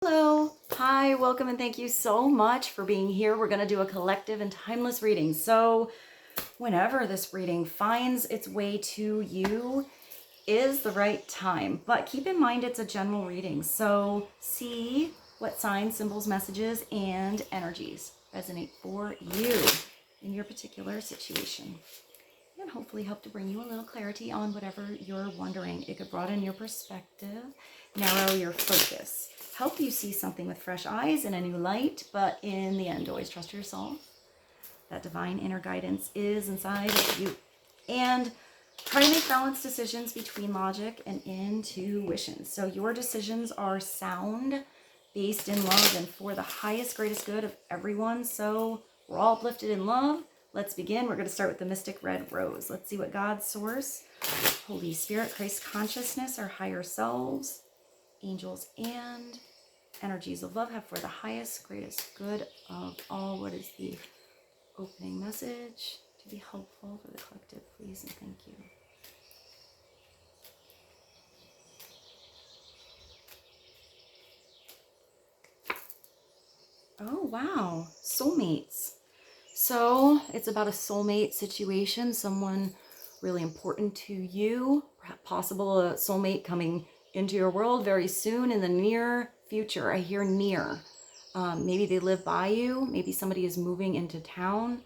Hello, hi, welcome, and thank you so much for being here. We're going to do a collective and timeless reading. So whenever this reading finds its way to you is the right time. But keep in mind it's a general reading. So see what signs, symbols, messages, and energies resonate for you in your particular situation. And hopefully help to bring you a little clarity on whatever you're wondering. It could broaden your perspective, narrow your focus, help you see something with fresh eyes in a new light, but in the end, always trust yourself. That divine inner guidance is inside of you. And try to make balanced decisions between logic and intuition. So your decisions are sound, based in love, and for the highest, greatest good of everyone. So we're all uplifted in love. Let's begin. We're going to start with the Mystic Red Rose. Let's see what God's source, Holy Spirit, Christ consciousness, our higher selves, angels, and energies of love have for the highest, greatest good of all. What is the opening message to be helpful for the collective, please, and thank you. Oh, wow. Soulmates. So it's about a soulmate situation, someone really important to you, possible a soulmate coming into your world very soon in the near future. I hear near. Maybe they live by you. Maybe somebody is moving into town.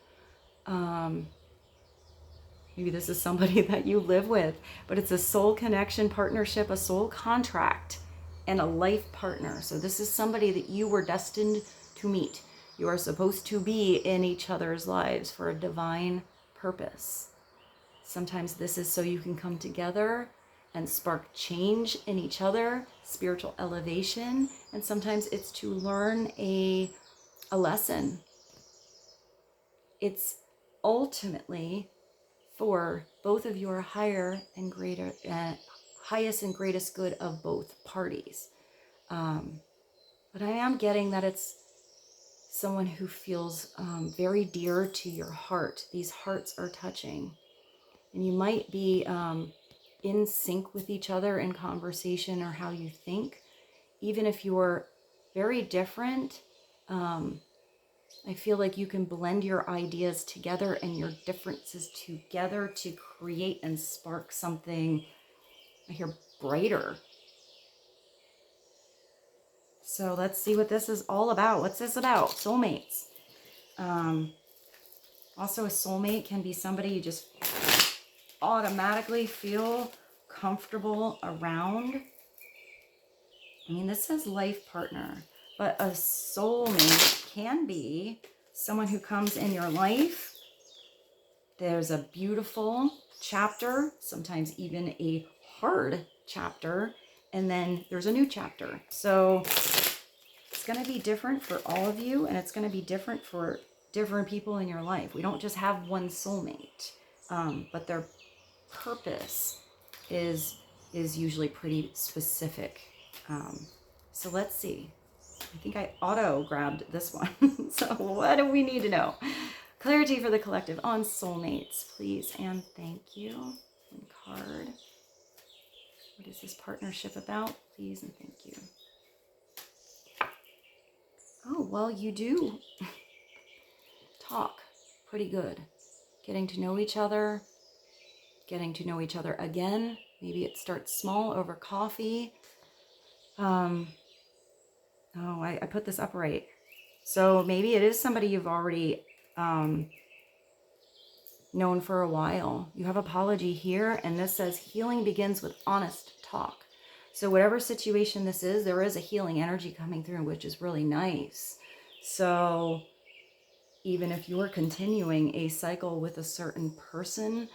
Maybe this is somebody that you live with, but it's a soul connection, partnership, a soul contract, and a life partner. So this is somebody that you were destined to meet. You are supposed to be in each other's lives for a divine purpose. Sometimes this is so you can come together and spark change in each other, spiritual elevation, and sometimes it's to learn a lesson. It's ultimately for both of your higher and greater, highest and greatest good of both parties. But I am getting that it's someone who feels very dear to your heart. These hearts are touching. And you might be in sync with each other in conversation or how you think. Even if you're very different, I feel like you can blend your ideas together and your differences together to create and spark something, I hear, brighter. So let's see what this is all about. What's this about? Soulmates. Also, a soulmate can be somebody you just automatically feel comfortable around. I mean, this says life partner, but a soulmate can be someone who comes in your life. There's a beautiful chapter, sometimes even a hard chapter, and then there's a new chapter. So it's going to be different for all of you, and it's going to be different for different people in your life. We don't just have one soulmate, but their purpose is usually pretty specific. So let's see. I think I auto grabbed this one. So what do we need to know? Clarity for the collective on soulmates, please, and thank you. One card. What is this partnership about? Please and thank you. Oh, well, you do talk pretty good. Getting to know each other, getting to know each other again. Maybe it starts small over coffee. Oh, I put this upright. So maybe it is somebody you've already known for a while. You have apology here, and this says healing begins with honest talk. So whatever situation this is, there is a healing energy coming through, which is really nice. So even if you're continuing a cycle with a certain person,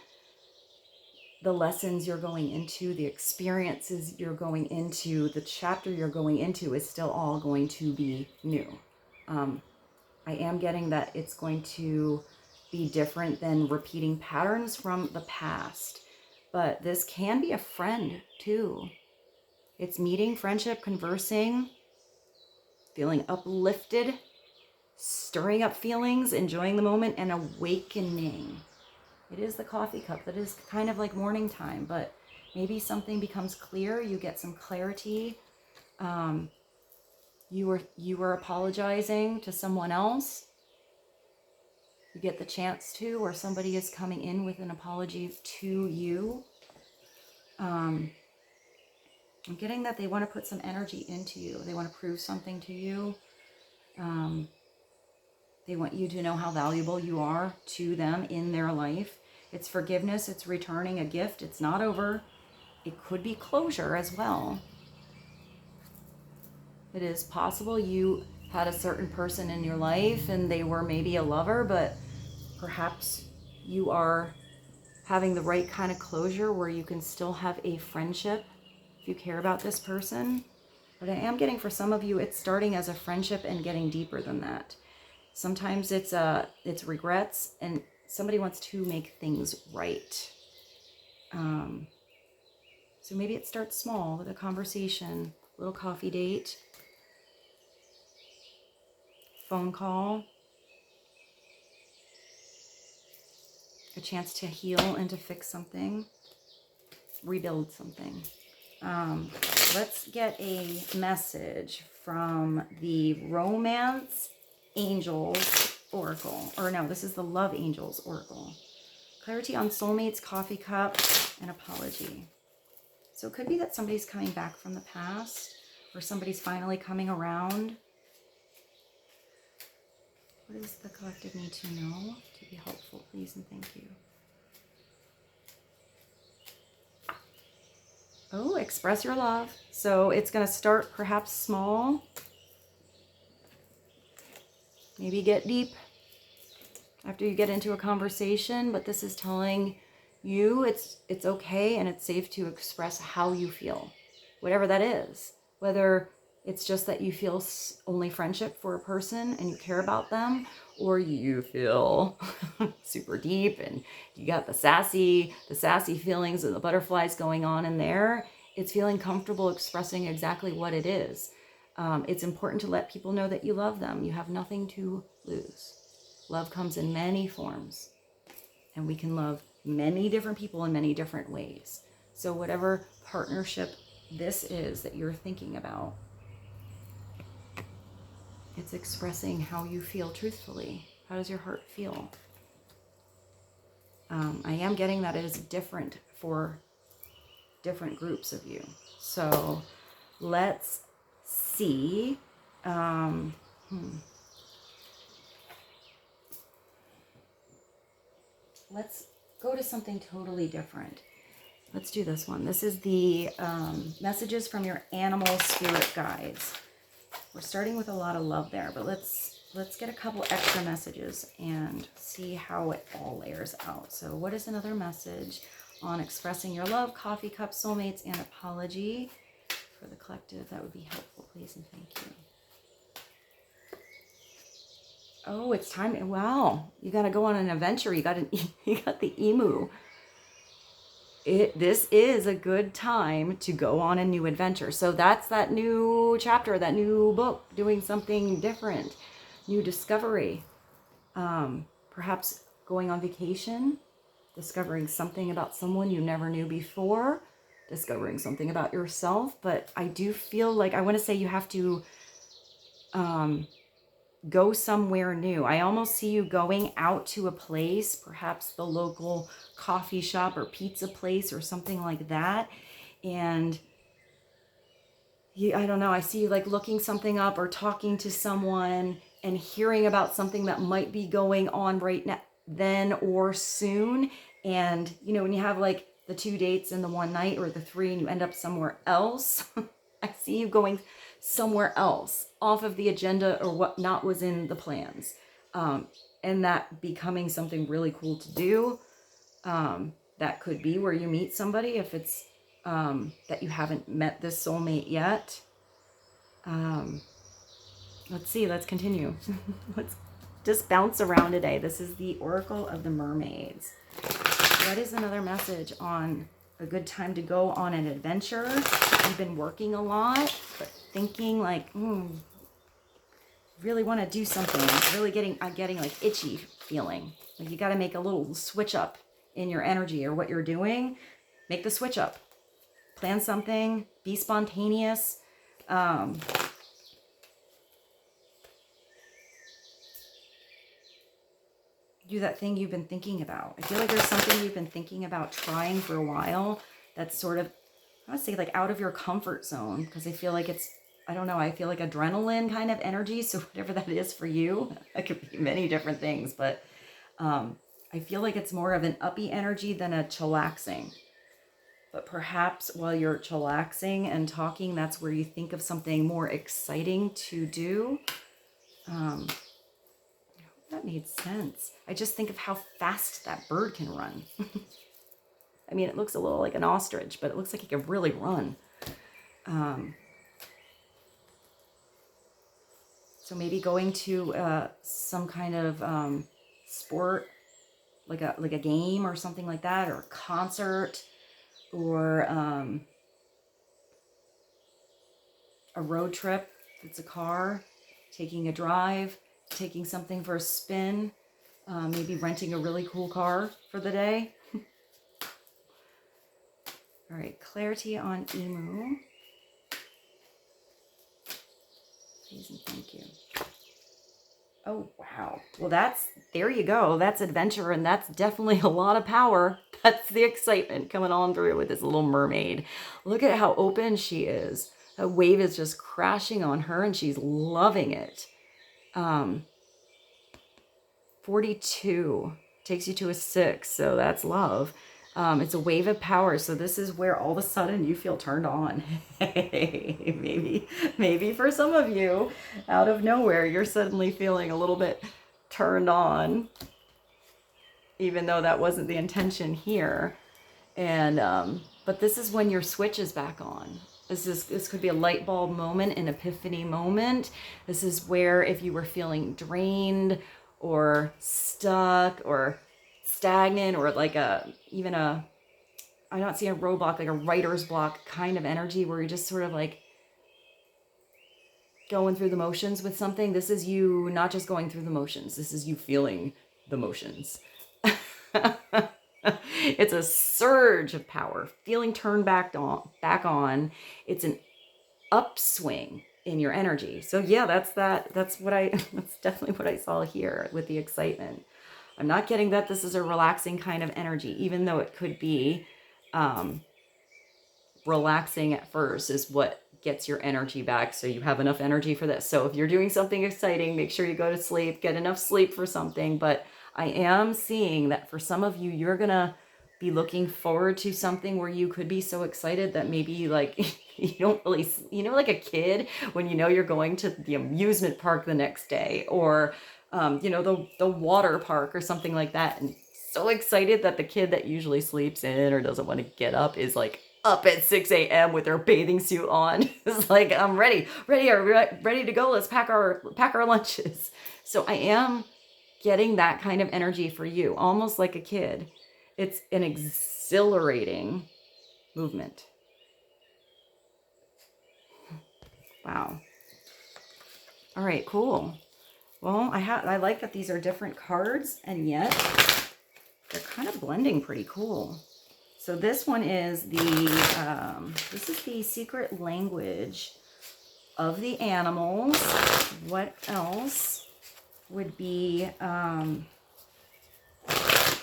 the lessons you're going into, the experiences you're going into, the chapter you're going into is still all going to be new. I am getting that it's going to be different than repeating patterns from the past. But this can be a friend too. It's meeting, friendship, conversing, feeling uplifted, stirring up feelings, enjoying the moment, and awakening. It is the coffee cup. That is kind of like morning time, but maybe something becomes clear. You get some clarity. you were apologizing to someone else. You get the chance to, or somebody is coming in with an apology to you. I'm getting that they want to put some energy into you. They want to prove something to you. They want you to know how valuable you are to them in their life. It's forgiveness. It's returning a gift. It's not over. It could be closure as well. It is possible you had a certain person in your life and they were maybe a lover, but perhaps you are having the right kind of closure where you can still have a friendship if you care about this person. But I am getting, for some of you, it's starting as a friendship and getting deeper than that. Sometimes it's regrets and somebody wants to make things right. So maybe it starts small with a conversation, little coffee date, phone call, a chance to heal and to fix something, rebuild something. Let's get a message from the Romance Angels Oracle. Or no, this is the Love Angels Oracle. Clarity on soulmates, coffee cup, and apology. So it could be that somebody's coming back from the past, or somebody's finally coming around. What does the collective need to know to be helpful, please and thank you? Oh, express your love. So it's going to start perhaps small. Maybe get deep after you get into a conversation, but this is telling you it's okay and it's safe to express how you feel, whatever that is. Whether it's just that you feel only friendship for a person and you care about them, or you feel super deep and you got the sassy feelings and the butterflies going on in there. It's feeling comfortable expressing exactly what it is. It's important to let people know that you love them. You have nothing to lose. Love comes in many forms, and we can love many different people in many different ways. So whatever partnership this is that you're thinking about, it's expressing how you feel truthfully. How does your heart feel? I am getting that it is different for different groups of you. So let's see. Let's go to something totally different. Let's do this one. This is the messages from your animal spirit guides. We're starting with a lot of love there, but let's get a couple extra messages and see how it all layers out. So what is another message on expressing your love, coffee cup, soulmates, and apology for the collective? That would be helpful, please, and thank you. Oh, it's time. Wow, you got to go on an adventure. You got the emu. This is a good time to go on a new adventure. So that's that new chapter, that new book, doing something different, new discovery. Perhaps going on vacation, discovering something about someone you never knew before, discovering something about yourself. But I do feel like, I want to say you have to go somewhere new. I almost see you going out to a place, perhaps the local coffee shop or pizza place or something like that. And I don't know, I see you like looking something up or talking to someone and hearing about something that might be going on right now, then or soon. And you know, when you have like the 2 dates in the one night, or the 3, and you end up somewhere else, I see you going somewhere else off of the agenda or what not was in the plans, and that becoming something really cool to do. That could be where you meet somebody, if it's that you haven't met this soulmate yet. Let's see, let's continue. Let's just bounce around today. This is the Oracle of the Mermaids. What is another message on a good time to go on an adventure? You've been working a lot, but thinking like, really want to do something. I'm getting like itchy feeling. Like you got to make a little switch up in your energy or what you're doing. Make the switch up. Plan something. Be spontaneous. do that thing you've been thinking about. I feel like there's something you've been thinking about trying for a while that's sort of, I would say, like out of your comfort zone, because I feel like it's, I don't know, I feel like adrenaline kind of energy. So whatever that is for you, that could be many different things, but I feel like it's more of an uppy energy than a chillaxing. But perhaps while you're chillaxing and talking, that's where you think of something more exciting to do. That made sense. I just think of how fast that bird can run. I mean, it looks a little like an ostrich, but it looks like it can really run. So maybe going to some kind of sport, like a game or something like that, or a concert, or a road trip. If it's a car, taking a drive, taking something for a spin, maybe renting a really cool car for the day. All right, clarity on Emu. Please and thank you. Oh, wow. Well, there you go. That's adventure, and that's definitely a lot of power. That's the excitement coming on through with this little mermaid. Look at how open she is. A wave is just crashing on her, and she's loving it. 42 takes you to a 6, so that's love. It's a wave of power, so this is where all of a sudden you feel turned on. maybe for some of you, out of nowhere, you're suddenly feeling a little bit turned on, even though that wasn't the intention here. And but this is when your switch is back on. This could be a light bulb moment, an epiphany moment. This is where if you were feeling drained or stuck or stagnant, or like I don't see a roadblock, like a writer's block kind of energy where you're just sort of like going through the motions with something. This is you not just going through the motions. This is you feeling the motions. It's a surge of power, feeling turned back on. It's an upswing in your energy. So yeah, that's definitely what I saw here with the excitement. I'm not getting that this is a relaxing kind of energy, even though it could be relaxing at first is what gets your energy back, so you have enough energy for this. So if you're doing something exciting, make sure you go to sleep, get enough sleep for something. But I am seeing that for some of you, you're gonna be looking forward to something where you could be so excited that maybe like you don't really, like a kid when you're going to the amusement park the next day, or the water park or something like that, and so excited that the kid that usually sleeps in or doesn't want to get up is like up at 6 a.m. with their bathing suit on. It's like, I'm ready to go. Let's pack our lunches. So I am getting that kind of energy for you, almost like a kid. It's an exhilarating movement. Wow. All right, cool. Well, I like that these are different cards, and yet they're kind of blending pretty cool. So this one is this is the secret language of the animals. What else would be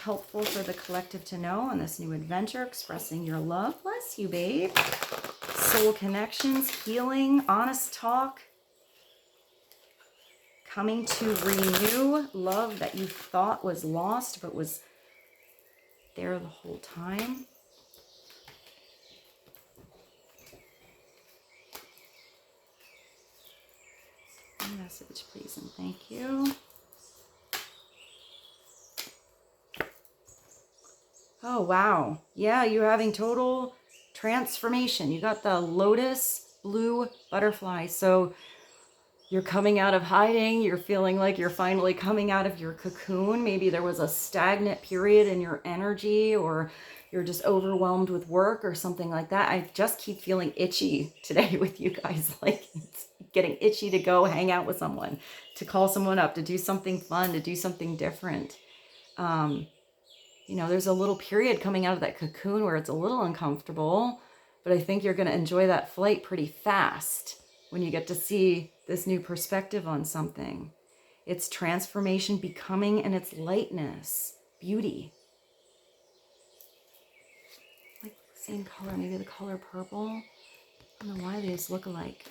helpful for the collective to know on this new adventure? Expressing your love. Bless you, babe. Soul connections, healing, honest talk. Coming to renew love that you thought was lost but was there the whole time. Message, please, and thank you. Oh, wow. Yeah, you're having total transformation. You got the lotus blue butterfly. So you're coming out of hiding. You're feeling like you're finally coming out of your cocoon. Maybe there was a stagnant period in your energy, or you're just overwhelmed with work or something like that. I just keep feeling itchy today with you guys. Like it's getting itchy to go hang out with someone, to call someone up, to do something fun, to do something different. There's a little period coming out of that cocoon where it's a little uncomfortable, but I think you're going to enjoy that flight pretty fast when you get to see this new perspective on something. It's transformation, becoming, and its lightness, beauty. Like same color, maybe the color purple. I don't know why they just look alike.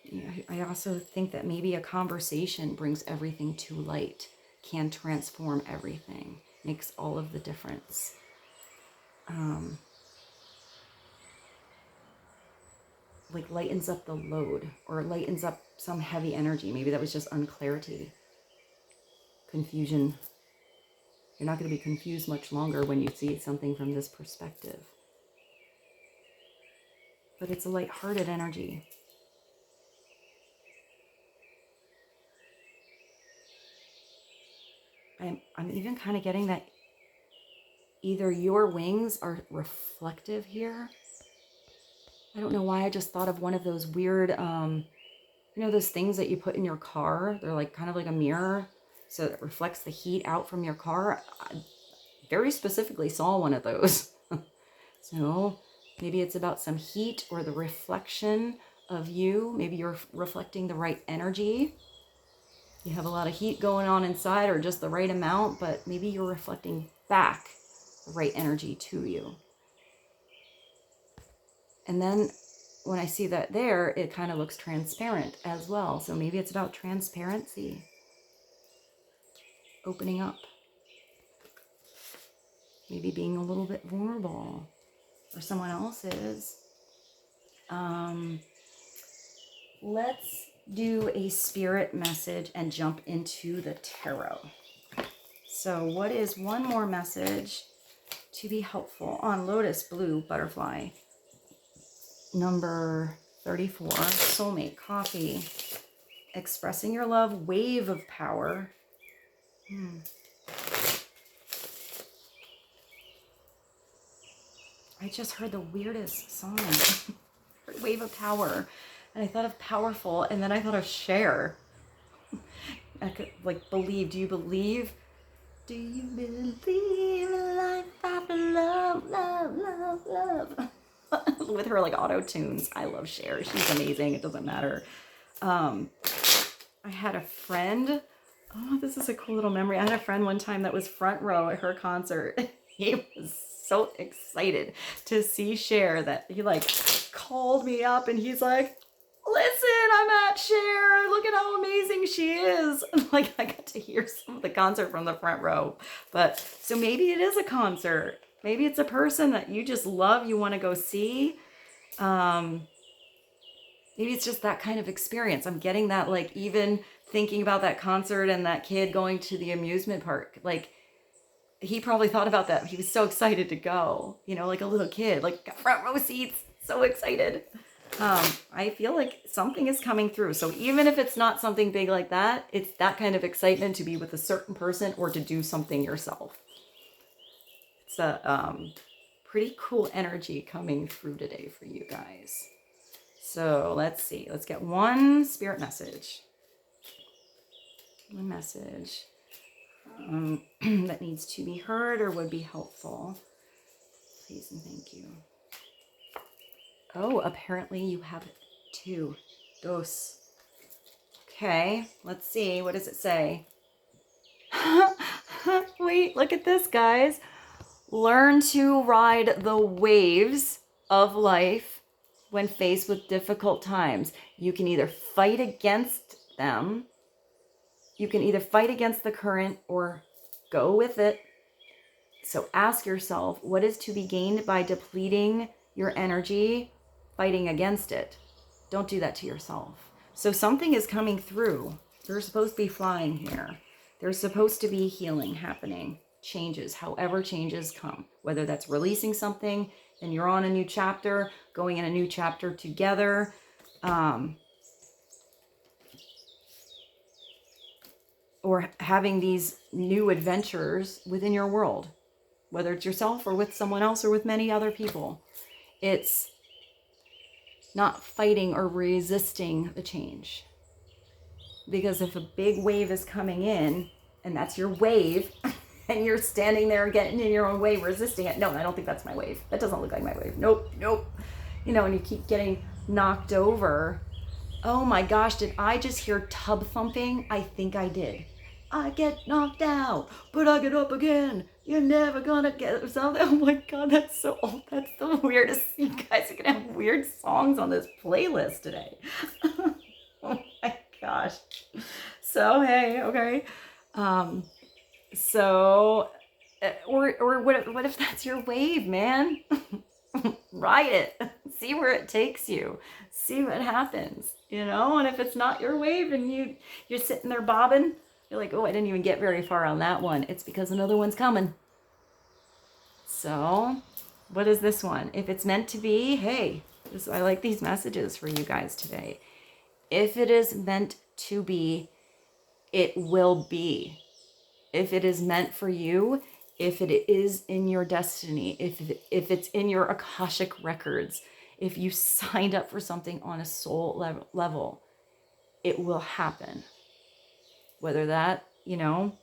Yeah, I also think that maybe a conversation brings everything to light, can transform everything, makes all of the difference. Like lightens up the load, or lightens up some heavy energy. Maybe that was just unclarity, confusion. You're not going to be confused much longer when you see something from this perspective. But it's a lighthearted energy. I'm even kind of getting that either your wings are reflective here. I don't know why I just thought of one of those weird, you know, those things that you put in your car. They're like kind of like a mirror, so it reflects the heat out from your car. I very specifically saw one of those. So maybe it's about some heat or the reflection of you. Maybe you're reflecting the right energy. You have a lot of heat going on inside, or just the right amount, but maybe you're reflecting back the right energy to you. And then when I see that there, it kind of looks transparent as well. So maybe it's about transparency, opening up, maybe being a little bit vulnerable, or someone else is. Let's do a spirit message and jump into the tarot. So what is one more message to be helpful on Lotus Blue Butterfly? Number 34, soulmate, coffee, expressing your love, wave of power. I just heard the weirdest song. Wave of power. And I thought of powerful, and then I thought of share. I could, like, believe. Do you believe? Do you believe in life after love, love, love, love? With her, like, auto tunes. I love Cher. She's amazing. It doesn't matter. I had a friend. Oh, this is a cool little memory. I had a friend one time that was front row at her concert. He was so excited to see Cher that he, like, called me up and he's like, listen, I'm at Cher. Look at how amazing she is. And, like, I got to hear some of the concert from the front row. But so maybe it is a concert. Maybe it's a person that you just love, you want to go see. Maybe it's just that kind of experience. I'm getting that, like, even thinking about that concert and that kid going to the amusement park. Like, he probably thought about that. He was so excited to go, you know, like a little kid, like got front row seats, so excited. I feel like something is coming through. So even if it's not something big like that, it's that kind of excitement to be with a certain person or to do something yourself. It's a pretty cool energy coming through today for you guys. So let's see. Let's get one spirit message. One message that needs to be heard or would be helpful. Please and thank you. Oh, apparently you have two. Dos. Okay, let's see. What does it say? Wait, look at this, guys. Learn to ride the waves of life when faced with difficult times. You can either fight against them. You can either fight against the current or go with it. So ask yourself, what is to be gained by depleting your energy, fighting against it? Don't do that to yourself. So something is coming through. You're supposed to be flying here. There's supposed to be healing happening, changes, however changes come, whether that's releasing something and you're on a new chapter, going in a new chapter together, or having these new adventures within your world, whether it's yourself or with someone else or with many other people. It's not fighting or resisting the change. Because if a big wave is coming in and that's your wave and you're standing there getting in your own way, resisting it. No, I don't think that's my wave. That doesn't look like my wave. Nope, nope. You know, and you keep getting knocked over. Oh my gosh, did I just hear tub thumping? I think I did. I get knocked out, but I get up again. You're never gonna get something. Oh my God, that's so old. That's the weirdest. You guys are gonna have weird songs on this playlist today. Oh my gosh. So, hey, okay. So, or what if that's your wave, man? Ride it. See where it takes you. See what happens, you know? And if it's not your wave and you're sitting there bobbing, you're like, oh, I didn't even get very far on that one. It's because another one's coming. So, what is this one? If it's meant to be, hey, I like these messages for you guys today. If it is meant to be, it will be. If it is meant for you, if it is in your destiny, if it's in your Akashic records, if you signed up for something on a soul level, it will happen. Whether that, you know,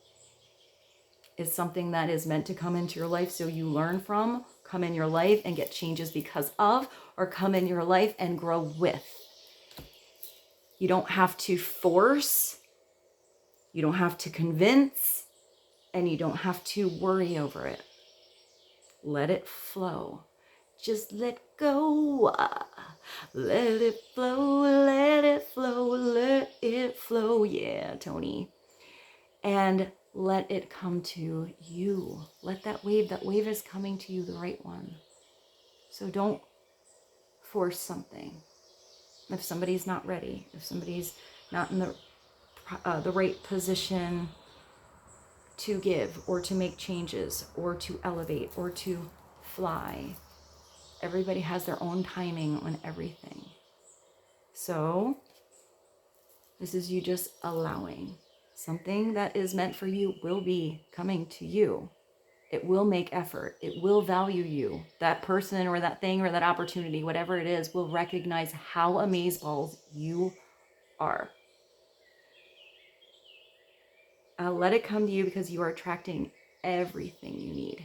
is something that is meant to come into your life so you learn from, come in your life and get changes because of, or come in your life and grow with. You don't have to force, you don't have to convince, and you don't have to worry over it. Let it flow. Just let go. Let it flow, let it flow, let it flow. Yeah, Tony. And let it come to you. Let that wave is coming to you, the right one. So don't force something. If somebody's not ready, if somebody's not in the right position to give or to make changes or to elevate or to fly. Everybody has their own timing on everything. So this is you just allowing. Something that is meant for you will be coming to you. It will make effort. It will value you. That person or that thing or that opportunity, whatever it is, will recognize how amazeballs you are. Let it come to you because you are attracting everything you need.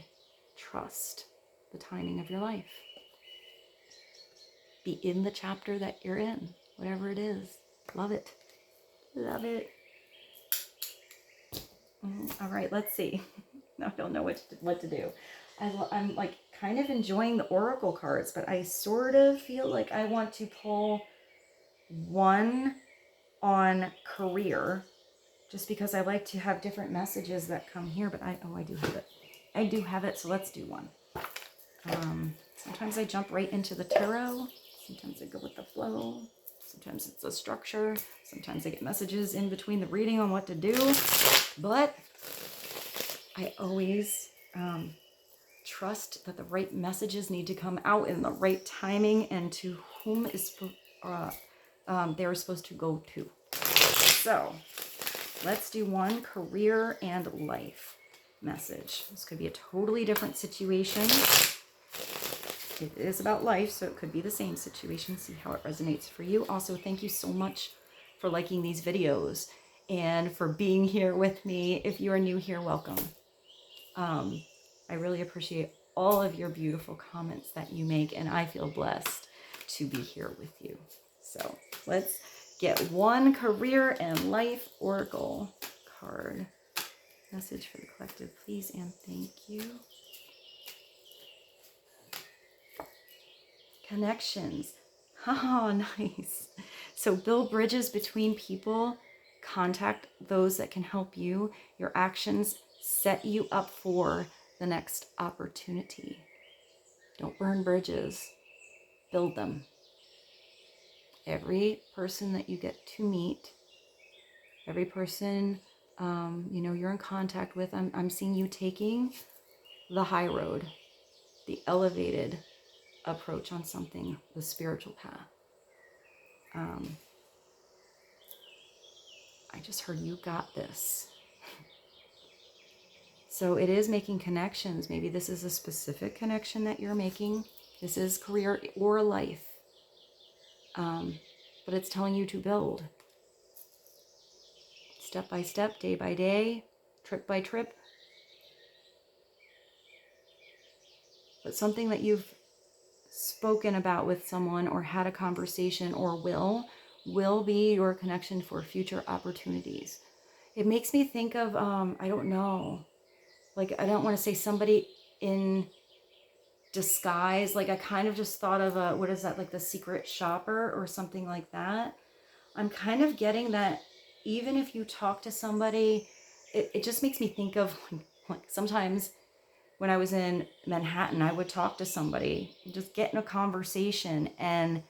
Trust the timing of your life. Be in the chapter that you're in, whatever it is. Love it. Love it. All right, let's see. I don't know what to do. I'm like kind of enjoying the oracle cards, but I sort of feel like I want to pull one on career, just because I like to have different messages that come here. But I do have it. I do have it, so let's do one. Sometimes I jump right into the tarot. Sometimes I go with the flow. Sometimes it's a structure. Sometimes I get messages in between the reading on what to do. But I always trust that the right messages need to come out in the right timing and to whom is they're supposed to go to. So let's do one career and life message. This could be a totally different situation. It is about life, so it could be the same situation. See how it resonates for you. Also, thank you so much for liking these videos and for being here with me. If you are new here, welcome. I really appreciate all of your beautiful comments that you make, and I feel blessed to be here with you. So let's get one career and life oracle card. Message for the collective, please and thank you. Connections. Oh, nice. So build bridges between people. Contact those that can help you. Your actions set you up for the next opportunity. Don't burn bridges. Build them. Every person that you get to meet, every person you know you're in contact with, I'm seeing you taking the high road, the elevated approach on something, the spiritual path. I just heard you got this. So it is making connections. Maybe this is a specific connection that you're making. This is career or life. But it's telling you to build. Step by step, day by day, trip by trip. But something that you've spoken about with someone or had a conversation or will will be your connection for future opportunities. It makes me think of, I don't know, like, I don't want to say somebody in disguise. Like, I kind of just thought of a, what is that, like the secret shopper or something like that. I'm kind of getting that even if you talk to somebody, it just makes me think of like sometimes when I was in Manhattan, I would talk to somebody, just get in a conversation, and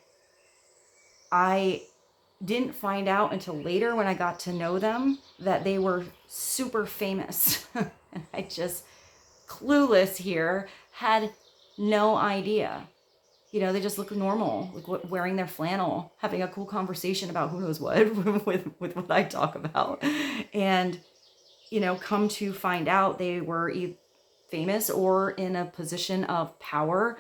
I didn't find out until later when I got to know them that they were super famous. And I just, clueless here, had no idea. You know, they just look normal, like wearing their flannel, having a cool conversation about who knows what with what I talk about. And, you know, come to find out they were famous or in a position of power.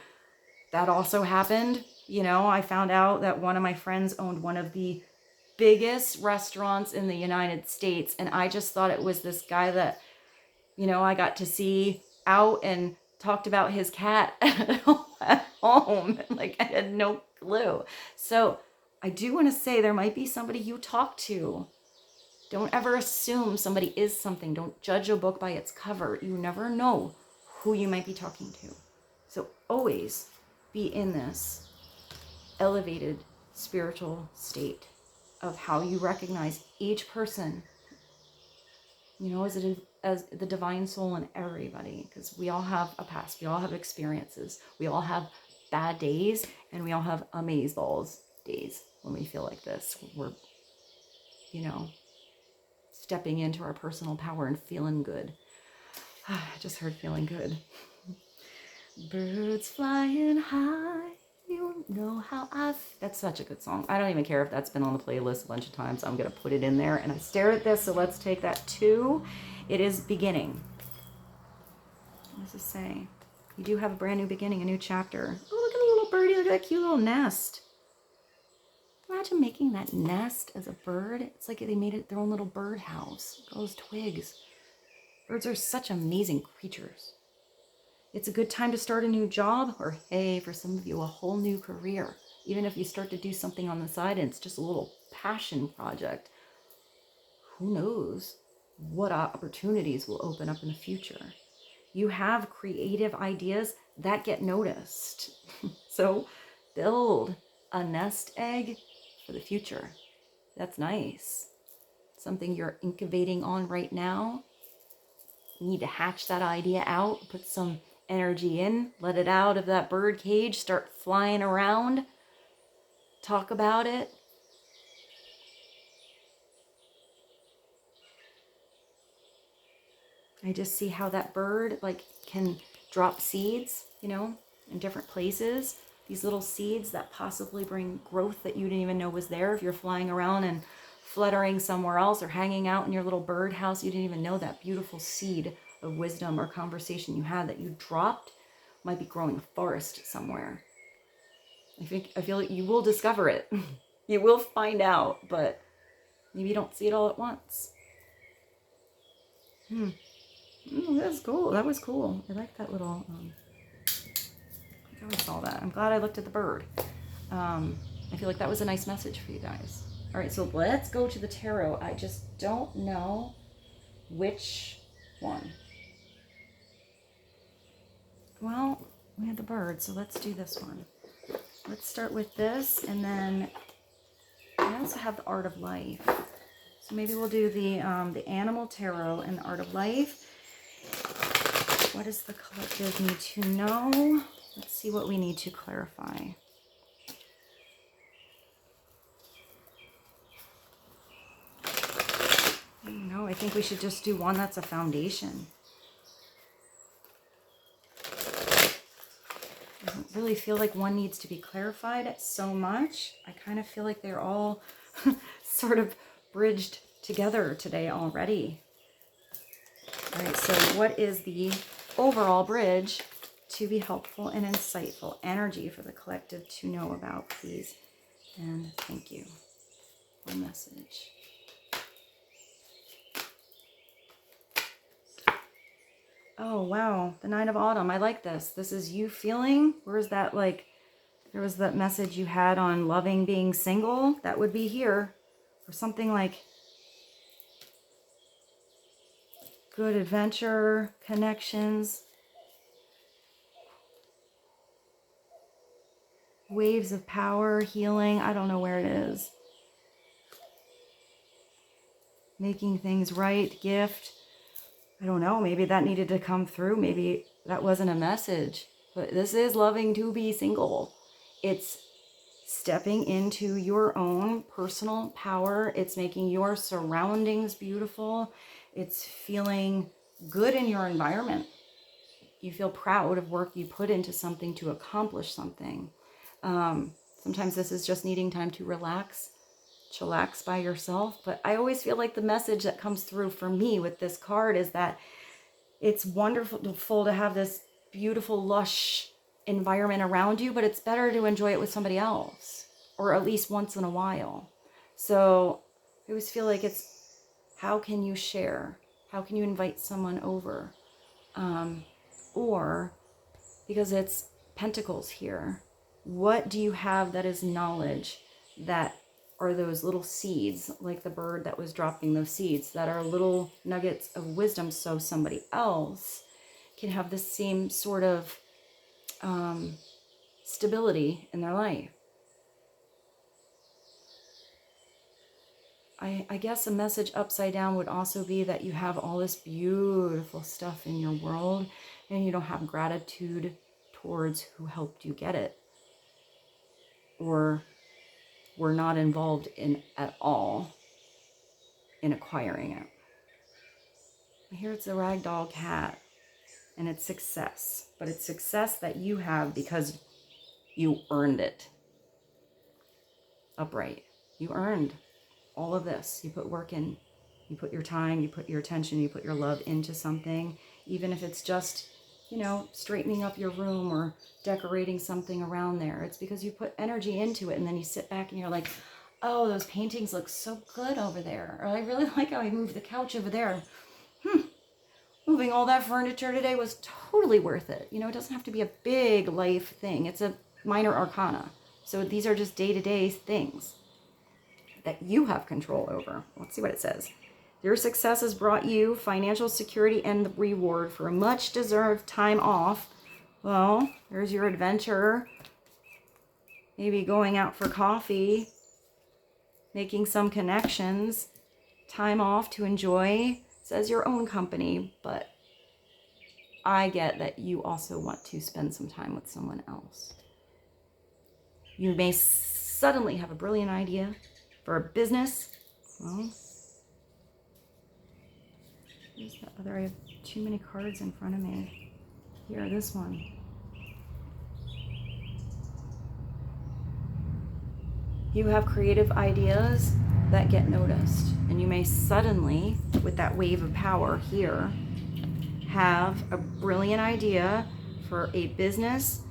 That also happened. You know, I found out that one of my friends owned one of the biggest restaurants in the United States. And I just thought it was this guy that, you know, I got to see out and talked about his cat at home. Like, I had no clue. So I do want to say there might be somebody you talk to. Don't ever assume somebody is something. Don't judge a book by its cover. You never know who you might be talking to. So always be in this elevated spiritual state of how you recognize each person, you know, as the divine soul in everybody, because we all have a past, we all have experiences, we all have bad days, and we all have amazeballs days when we feel like this. We're, you know, stepping into our personal power and feeling good. I just heard feeling good. Birds flying high, you know how that's such a good song. I don't even care if that's been on the playlist a bunch of times. I'm gonna put it in there. And I stare at this, so let's take that too. It is beginning. What does it say? You do have a brand new beginning, a new chapter. Oh, look at the little birdie. Look at that cute little nest. Imagine making that nest as a bird. It's like they made it their own little birdhouse. All those twigs. Birds are such amazing creatures. It's a good time to start a new job, or hey, for some of you, a whole new career. Even if you start to do something on the side and it's just a little passion project, who knows what opportunities will open up in the future. You have creative ideas that get noticed. So build a nest egg for the future. That's nice. Something you're incubating on right now. You need to hatch that idea out, put some energy in, let it out of that bird cage, start flying around, talk about it. I just see how that bird like can drop seeds, you know, in different places. These little seeds that possibly bring growth that you didn't even know was there. If you're flying around and fluttering somewhere else or hanging out in your little bird house, you didn't even know that beautiful seed of wisdom or conversation you had that you dropped might be growing a forest somewhere. I feel like you will discover it. You will find out, but maybe you don't see it all at once. That's cool. That was cool. I like that little, I always saw that. I'm glad I looked at the bird. I feel like that was a nice message for you guys. All right, so let's go to the tarot. I just don't know which one. Well, we had the bird, so let's do this one. Let's start with this, and then I also have the Art of Life. So maybe we'll do the Animal Tarot and the Art of Life. What does the collective need to know? Let's see what we need to clarify. No, I think we should just do one that's a foundation. I don't really feel like one needs to be clarified so much. I kind of feel like they're all sort of bridged together today already. All right, so what is the overall bridge to be helpful and insightful energy for the collective to know about, please? And thank you for message. Oh, wow. The Nine of Autumn. I like this. This is you feeling. Where's that, like, there was that message you had on loving being single, that would be here. Or something like good adventure, connections, waves of power, healing. I don't know where it is. Making things right, gift. I don't know. Maybe that needed to come through. Maybe that wasn't a message. But this is loving to be single. It's stepping into your own personal power. It's making your surroundings beautiful. It's feeling good in your environment. You feel proud of work you put into something to accomplish something. Sometimes this is just needing time to relax, chillax by yourself. But I always feel like the message that comes through for me with this card is that it's wonderful to have this beautiful, lush environment around you, but it's better to enjoy it with somebody else, or at least once in a while. So I always feel like it's, how can you share? How can you invite someone over? Or, because it's Pentacles here, what do you have that is knowledge, that are those little seeds, like the bird that was dropping those seeds, that are little nuggets of wisdom, so somebody else can have the same sort of stability in their life. I guess a message upside down would also be that you have all this beautiful stuff in your world and you don't have gratitude towards who helped you get it, or were not involved in at all in acquiring it. Here it's a ragdoll cat, and it's success, but it's success that you have because you earned it. Upright. You earned all of this. You put work in. You put your time, you put your attention, you put your love into something, even if it's just, you know, straightening up your room or decorating something around there. It's because you put energy into it, and then you sit back and you're like, oh, those paintings look so good over there. Or I really like how I moved the couch over there. Moving all that furniture today was totally worth it. You know, it doesn't have to be a big life thing. It's a minor arcana. So these are just day-to-day things that you have control over. Let's see what it says. Your success has brought you financial security and the reward for a much-deserved time off. Well, there's your adventure. Maybe going out for coffee, making some connections, time off to enjoy. It says your own company, but I get that you also want to spend some time with someone else. You may suddenly have a brilliant idea for a business. Well, where's that other? I have too many cards in front of me. Here, this one. You have creative ideas that get noticed, and you may suddenly, with that wave of power here, have a brilliant idea for a business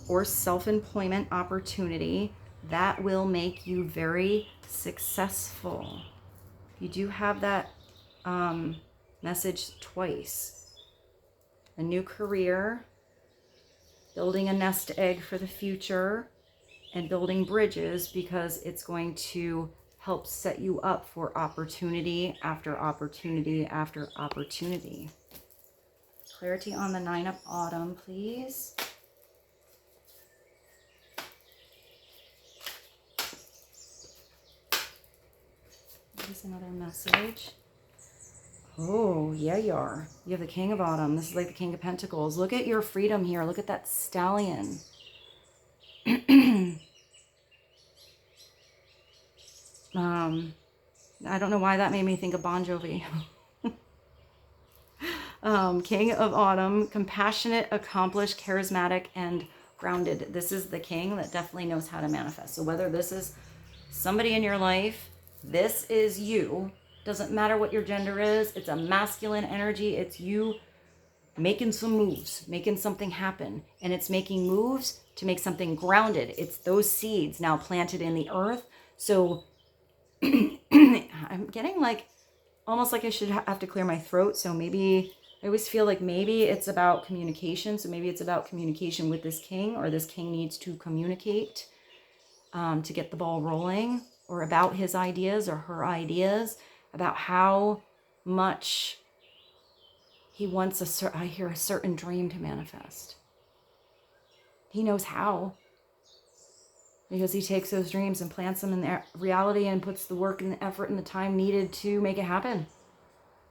or self-employment opportunity that will make you very successful. You do have that message twice. A new career, building a nest egg for the future, and building bridges, because it's going to help set you up for opportunity after opportunity after opportunity. Clarity on the Nine of Autumn, please. Here's another message. Oh, yeah, you are. You have the King of Autumn. This is like the King of Pentacles. Look at your freedom here. Look at that stallion. I don't know why that made me think of Bon Jovi. King of Autumn, compassionate, accomplished, charismatic, and grounded. This is the king that definitely knows how to manifest. So whether this is somebody in your life, this is you. Doesn't matter what your gender is. It's a masculine energy. It's you making some moves, making something happen. And it's making moves to make something grounded. It's those seeds now planted in the earth. So I'm getting like, almost like I should have to clear my throat. So maybe I always feel like maybe it's about communication. So maybe it's about communication with this king, or this king needs to communicate to get the ball rolling, or about his ideas or her ideas, about how much he wants I hear a certain dream to manifest. He knows how, because he takes those dreams and plants them in their reality and puts the work and the effort and the time needed to make it happen.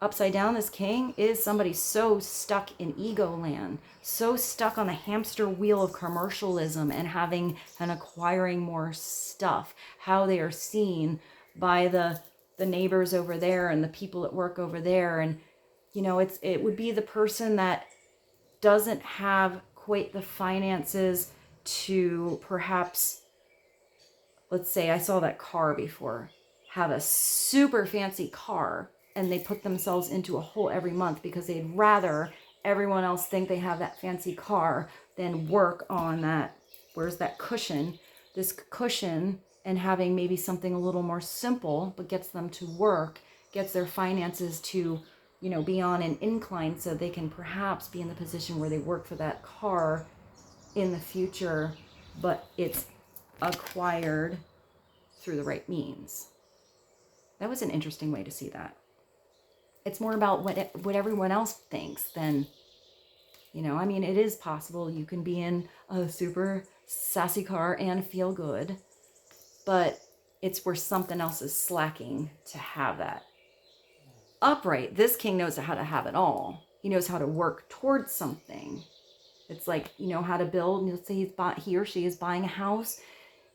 Upside down, this king is somebody so stuck in ego land, so stuck on the hamster wheel of commercialism and having and acquiring more stuff, how they are seen by the neighbors over there and the people at work over there. And, you know, it would be the person that doesn't have quite the finances to perhaps, let's say I saw that car before, have a super fancy car, and they put themselves into a hole every month because they'd rather everyone else think they have that fancy car than work on that. Where's that cushion? This cushion, and having maybe something a little more simple, but gets them to work, gets their finances to, you know, be on an incline so they can perhaps be in the position where they work for that car in the future, but it's acquired through the right means. That was an interesting way to see that. It's more about what everyone else thinks than, you know, I mean, it is possible you can be in a super sassy car and feel good, but it's where something else is slacking to have that. Upright, this king knows how to have it all. He knows how to work towards something. It's like, you know, how to build. Let's say he or she is buying a house.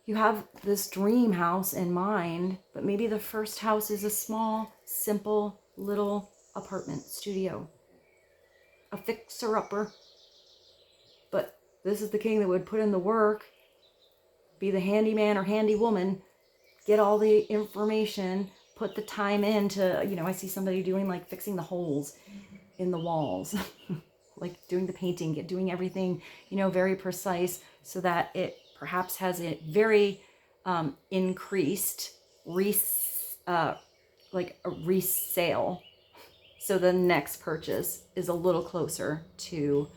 You have this dream house in mind, but maybe the first house is a small, simple, little apartment studio, a fixer-upper. But this is the king that would put in the work, be the handyman or handy woman, get all the information, put the time into, you know, I see somebody doing like fixing the holes in the walls, like doing the painting, doing everything, you know, very precise, so that it perhaps has a very increased like a resale. So the next purchase is a little closer to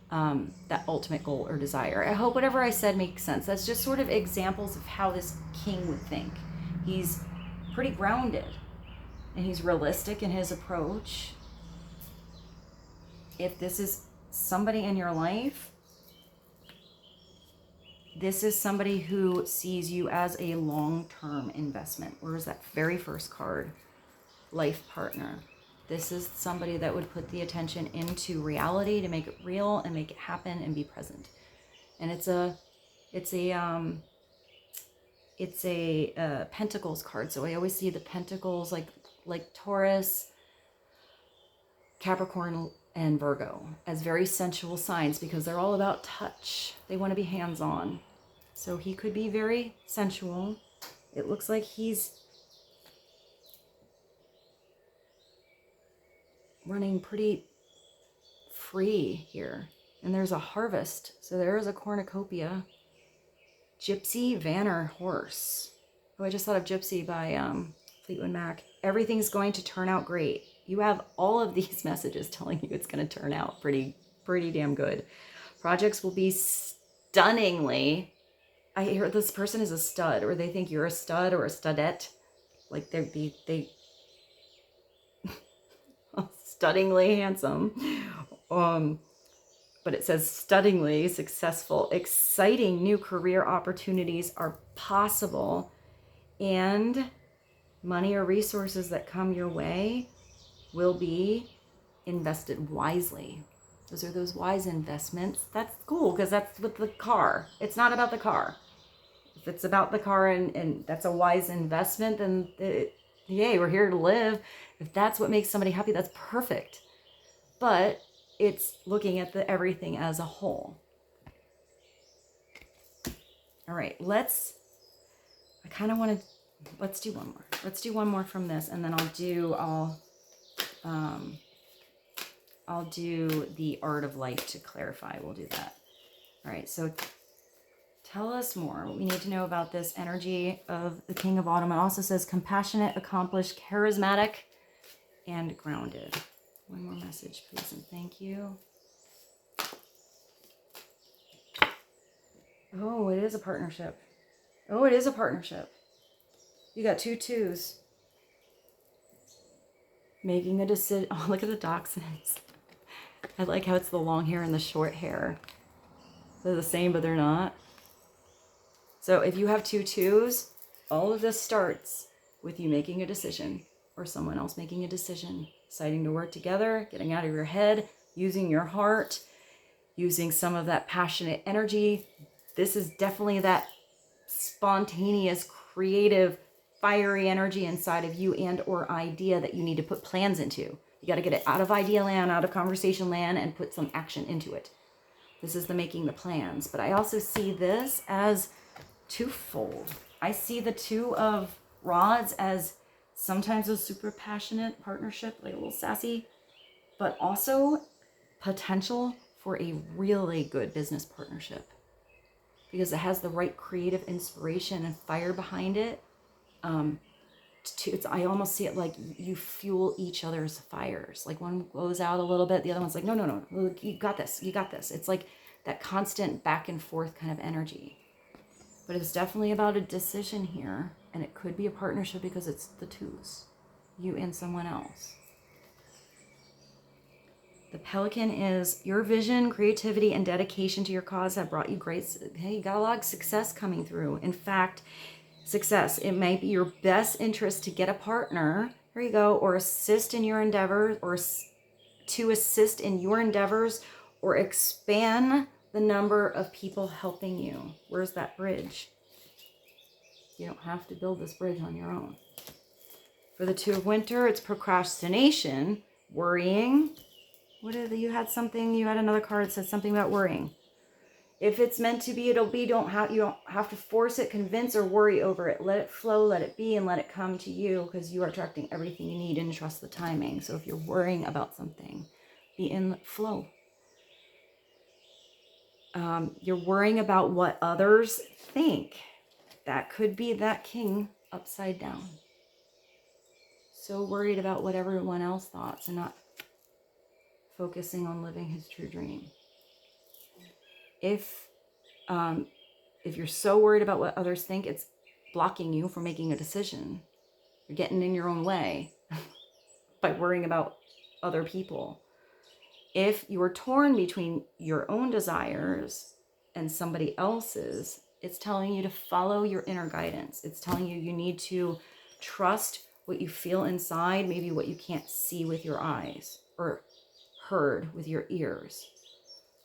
that ultimate goal or desire. I hope whatever I said makes sense. That's just sort of examples of how this king would think. He's pretty grounded and he's realistic in his approach. If this is somebody in your life, this is somebody who sees you as a long-term investment. Where's that very first card? Life partner. This is somebody that would put the attention into reality to make it real and make it happen and be present. And it's a Pentacles card. So I always see the Pentacles like Taurus, Capricorn, and Virgo as very sensual signs, because they're all about touch. They want to be hands-on. So he could be very sensual. It looks like he's running pretty free here. And there's a harvest. So there is a cornucopia. Gypsy, van, or horse. Oh, I just thought of Gypsy by Fleetwood Mac. Everything's going to turn out great. You have all of these messages telling you it's going to turn out pretty damn good. Projects will be stunningly. I hear this person is a stud, or they think you're a stud or a studette. Like they stunningly handsome. But it says stunningly successful. Exciting new career opportunities are possible, and money or resources that come your way will be invested wisely. Those are those wise investments. That's cool, because that's with the car. It's not about the car. If it's about the car and that's a wise investment, then yay, we're here to live. If that's what makes somebody happy, that's perfect. But it's looking at the everything as a whole. All right, let's do one more. Let's do one more from this, and then I'll do the art of life to clarify. We'll do that. All right, so tell us more. What we need to know about this energy of the King of Autumn. It also says compassionate, accomplished, charismatic, and grounded. One more message, please, and thank you. Oh, it is a partnership. Oh, it is a partnership. You got 2 twos. Making a decision. Oh, look at the dachshunds. I like how it's the long hair and the short hair. They're the same, but they're not. So if you have 2 twos, all of this starts with you making a decision or someone else making a decision, deciding to work together, getting out of your head, using your heart, using some of that passionate energy. This is definitely that spontaneous, creative, fiery energy inside of you and or idea that you need to put plans into. You got to get it out of idea land, out of conversation land, and put some action into it. This is the making the plans. But I also see this as twofold. I see the 2 of rods as sometimes a super passionate partnership, like a little sassy, but also potential for a really good business partnership because it has the right creative inspiration and fire behind it. I almost see it like you fuel each other's fires. Like one goes out a little bit, the other one's like, no, you got this, you got this. It's like that constant back and forth kind of energy. But it's definitely about a decision here, and it could be a partnership because it's the 2s, you and someone else. The pelican is your vision, creativity, and dedication to your cause have brought you great. Hey, you got a lot of success coming through. In fact, success, it may be your best interest to get a partner. Here you go, or assist in your endeavors, or to assist in your endeavors, or expand the number of people helping you. Where's that bridge? You don't have to build this bridge on your own. For the 2 of winter, it's procrastination, worrying. You had another card that said something about worrying. If it's meant to be, it'll be. You don't have to force it, convince, or worry over it. Let it flow, let it be, and let it come to you because you are attracting everything you need and trust the timing. So if you're worrying about something, be in flow. You're worrying about what others think. That could be that king upside down. So worried about what everyone else thought and not focusing on living his true dream. If you're so worried about what others think, it's blocking you from making a decision. You're getting in your own way by worrying about other people. If you are torn between your own desires and somebody else's, it's telling you to follow your inner guidance. It's telling you need to trust what you feel inside, maybe what you can't see with your eyes or heard with your ears.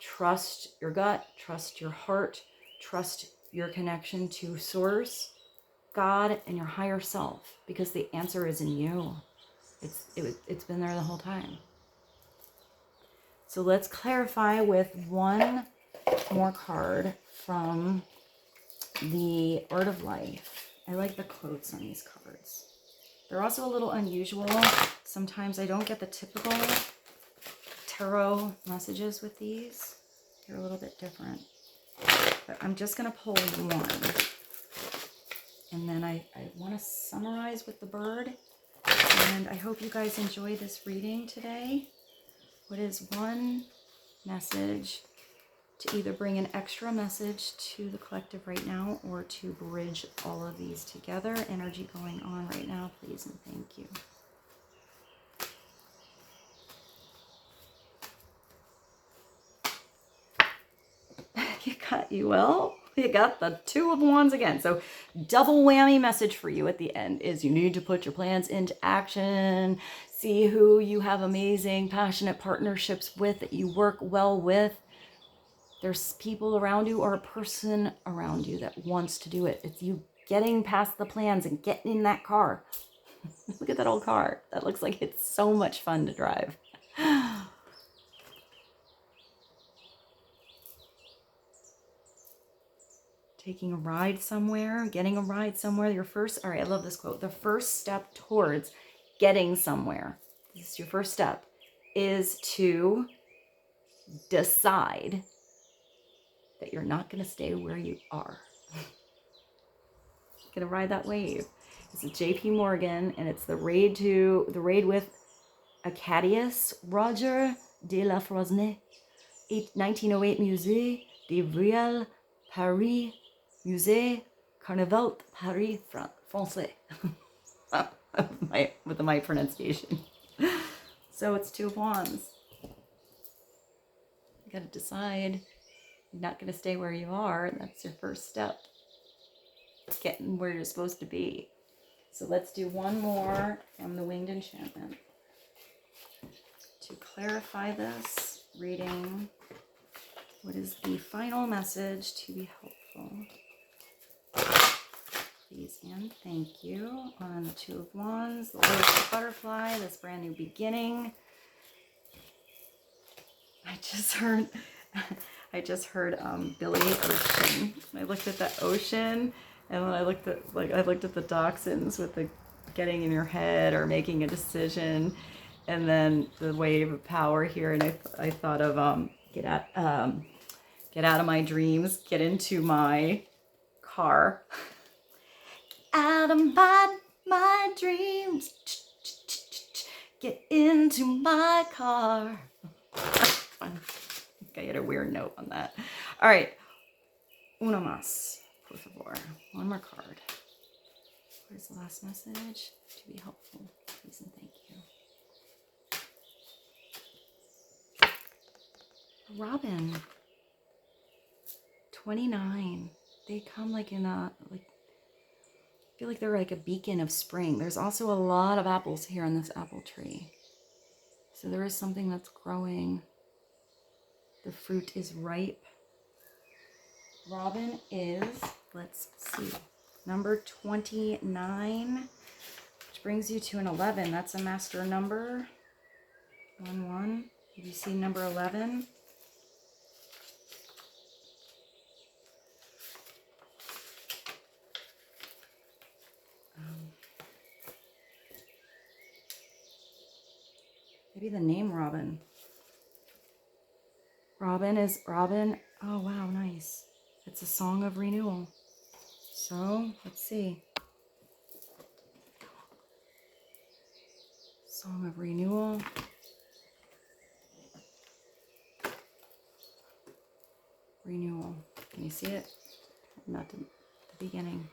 Trust your gut, trust your heart, trust your connection to source, God, and your higher self, because the answer is in you. It's been there the whole time. So let's clarify with one more card from the Art of Life. I like the quotes on these cards. They're also a little unusual. Sometimes I don't get the typical tarot messages with these. They're a little bit different. But I'm just going to pull one. And then I want to summarize with the bird. And I hope you guys enjoy this reading today. What is one message to either bring an extra message to the collective right now or to bridge all of these together? Energy going on right now, please and thank you. You got the 2 of Wands again. So double whammy message for you at the end is you need to put your plans into action. See who you have amazing, passionate partnerships with that you work well with. There's people around you or a person around you that wants to do it. It's you getting past the plans and getting in that car. Look at that old car. That looks like it's so much fun to drive. Taking a ride somewhere, getting a ride somewhere. All right, I love this quote. The first step towards getting somewhere, this is your first step, is to decide that you're not going to stay where you are. Going to ride that wave. This is JP Morgan, and it's the raid with Acadius Roger de la Fresnaye, 1908 Musée de Riel, Paris, Musée Carnaval de Paris, Français. with my pronunciation. So it's Two of Wands. You gotta decide you're not gonna stay where you are, and that's your first step. Getting where you're supposed to be. So let's do one more from the Winged Enchantment. To clarify this reading, what is the final message to be helpful? Please and thank you. On the Two of Wands, the Lotus Butterfly, this brand new beginning. I just heard Billy Ocean. I looked at that ocean, and then I looked at the dachshunds with the getting in your head or making a decision, and then the wave of power here, and I thought of get out of my dreams, get into my car. Out of my dreams, get into my car. I had a weird note on that. All right, uno más, por favor. One more card. What is the last message to be helpful? Please and thank you. Robin, 29. They come like in a I feel like they're like a beacon of spring. There's also a lot of apples here on this apple tree. So there is something that's growing. The fruit is ripe. Robin is, let's see, number 29, which brings you to an 11. That's a master number. 1-1. Did you see number 11? Maybe the name Robin. Robin is Robin. Oh, wow, nice. It's a song of renewal. So, let's see. Song of renewal. Renewal. Can you see it? Not the beginning.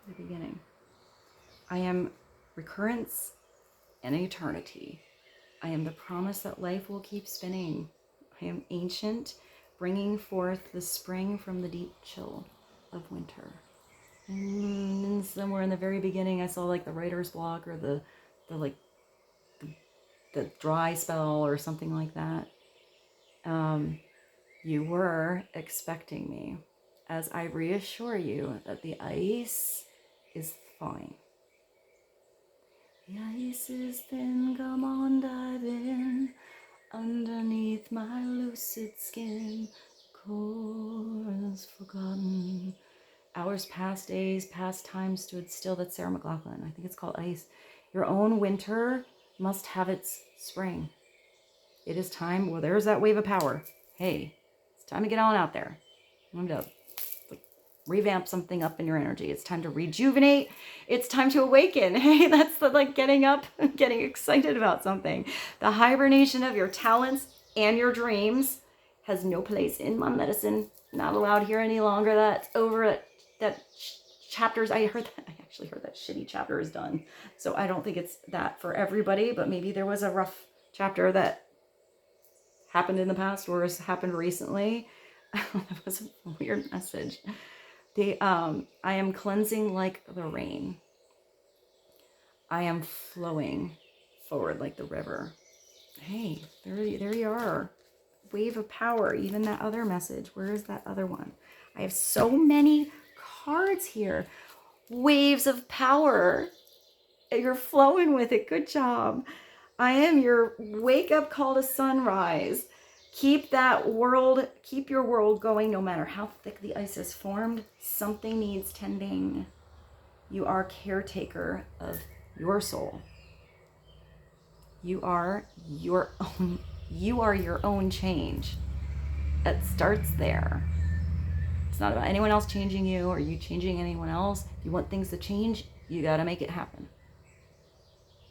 The beginning. I am recurrence and eternity. I am the promise that life will keep spinning. I am ancient, bringing forth the spring from the deep chill of winter. And somewhere in the very beginning, I saw like the writer's block or the dry spell or something like that. You were expecting me, as I reassure you that the ice is thawing. The ice is thin, come on, dive in, underneath my lucid skin, core is forgotten. Hours past, days past, time stood still. That's Sarah McLachlan. I think it's called Ice. Your own winter must have its spring. It is time. Well, there's that wave of power. Hey, it's time to get on out there. I'm going to revamp something up in your energy. It's time to rejuvenate. It's time to awaken. Hey, that's the getting up, getting excited about something. The hibernation of your talents and your dreams has no place in my medicine. Not allowed here any longer. That's over. That chapters, I actually heard that shitty chapter is done. So I don't think it's that for everybody, but maybe there was a rough chapter that happened in the past or has happened recently. That was a weird message. I am cleansing like the rain. I am flowing forward like the river. Hey, there you are. Wave of power. Even that other message. Where is that other one? I have so many cards here. Waves of power. You're flowing with it. Good job. I am your wake up call to sunrise. Keep your world going no matter how thick the ice is formed. Something needs tending. You are caretaker of your soul. You are your own change. It starts there. It's not about anyone else changing you or you changing anyone else. If you want things to change, you got to make it happen.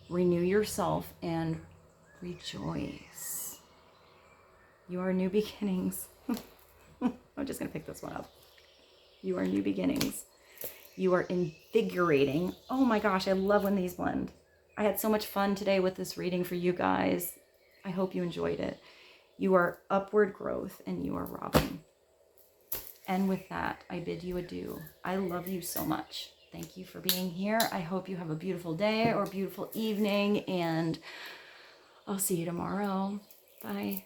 renew yourself, and rejoice. You are new beginnings. I'm just going to pick this one up. You are new beginnings. You are invigorating. Oh my gosh, I love when these blend. I had so much fun today with this reading for you guys. I hope you enjoyed it. You are upward growth, and you are Robin. And with that, I bid you adieu. I love you so much. Thank you for being here. I hope you have a beautiful day or beautiful evening, and I'll see you tomorrow. Bye.